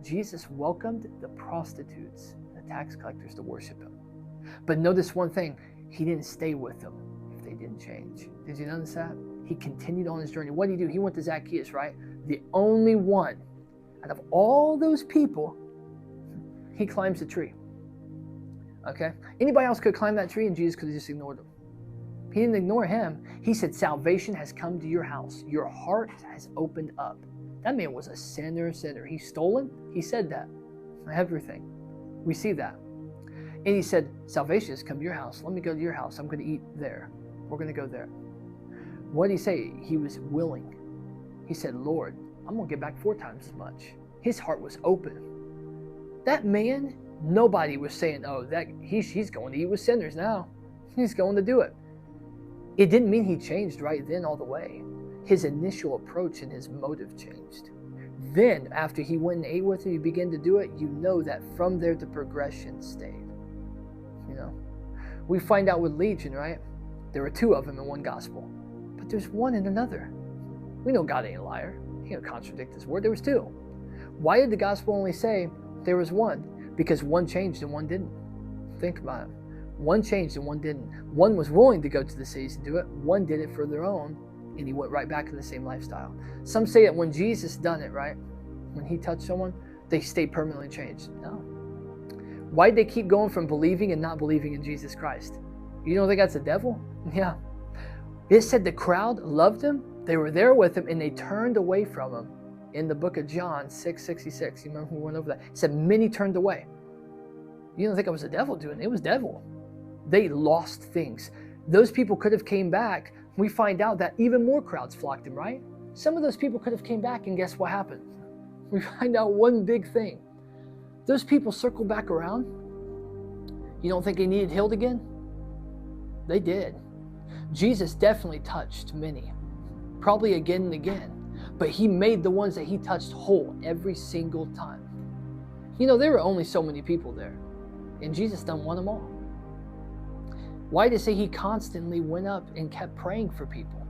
Jesus welcomed the prostitutes and the tax collectors to worship him. But notice one thing, he didn't stay with them if they didn't change. Did you notice that? He continued on his journey. What did he do? He went to Zacchaeus, right? The only one out of all those people, he climbs the tree. Okay? Anybody else could climb that tree and Jesus could have just ignored them. He didn't ignore him. He said, salvation has come to your house. Your heart has opened up. That man was a sinner. He's stolen. He said that. Everything. We see that. And he said, salvation has come to your house. Let me go to your house. I'm going to eat there. We're going to go there. What did he say? He was willing. He said, Lord, I'm going to get back 4 times as much. His heart was open. That man, nobody was saying, oh, that he's going to eat with sinners now. He's going to do it. It didn't mean he changed right then all the way. His initial approach and his motive changed. Then, after he went and ate with him, he began to do it. You know that from there the progression stayed. You know, we find out with Legion, right? There were 2 of them in one gospel, but there's one in another. We know God ain't a liar. He can't contradict his word. There was 2. Why did the gospel only say there was 1? Because one changed and one didn't. Think about it. One changed and one didn't. One was willing to go to the cities and do it. One did it for their own, and he went right back in the same lifestyle. Some say that when Jesus done it, right? When he touched someone, they stayed permanently changed. No. Why did they keep going from believing and not believing in Jesus Christ? You don't think that's the devil? Yeah. It said the crowd loved him. They were there with him, and they turned away from him. In the book of John 6:66, you remember we went over that? It said many turned away. You don't think it was the devil doing it? It was devil. They lost things. Those people could have came back. We find out that even more crowds flocked him, right? Some of those people could have came back, and guess what happened? We find out one big thing. Those people circled back around. You don't think they needed healed again? They did. Jesus definitely touched many, probably again and again, but he made the ones that he touched whole every single time. You know, there were only so many people there, and Jesus done won them all. Why did it say he constantly went up and kept praying for people?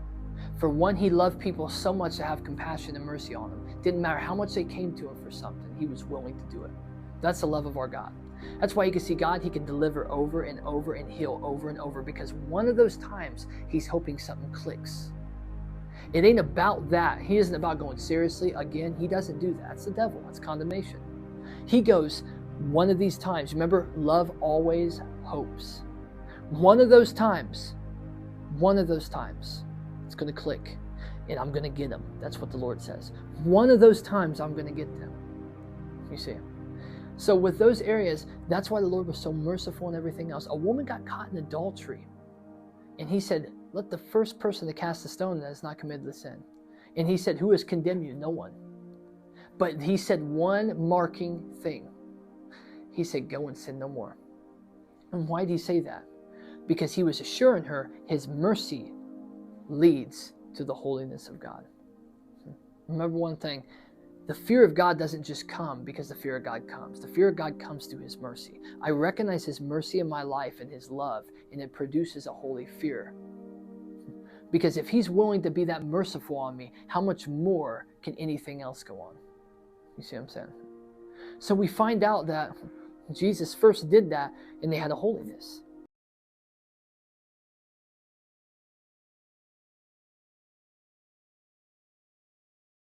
For one, he loved people so much to have compassion and mercy on them. Didn't matter how much they came to him for something, he was willing to do it. That's the love of our God. That's why you can see God, he can deliver over and over and heal over and over, because one of those times he's hoping something clicks. It ain't about that. He isn't about going seriously. Again, he doesn't do that. It's the devil. That's condemnation. He goes, one of these times, remember, love always hopes. One of those times, it's going to click, and I'm going to get them. That's what the Lord says. One of those times, I'm going to get them. You see? So with those areas, that's why the Lord was so merciful and everything else. A woman got caught in adultery, and he said, let the first person to cast a stone that has not committed the sin. And he said, who has condemned you? No one. But he said one marking thing. He said, go and sin no more. And why did he say that? Because he was assuring her his mercy leads to the holiness of God. Remember one thing, the fear of God doesn't just come because the fear of God comes. The fear of God comes through his mercy. I recognize his mercy in my life and his love, and it produces a holy fear. Because if he's willing to be that merciful on me, how much more can anything else go on? You see what I'm saying? So we find out that Jesus first did that, and they had a holiness.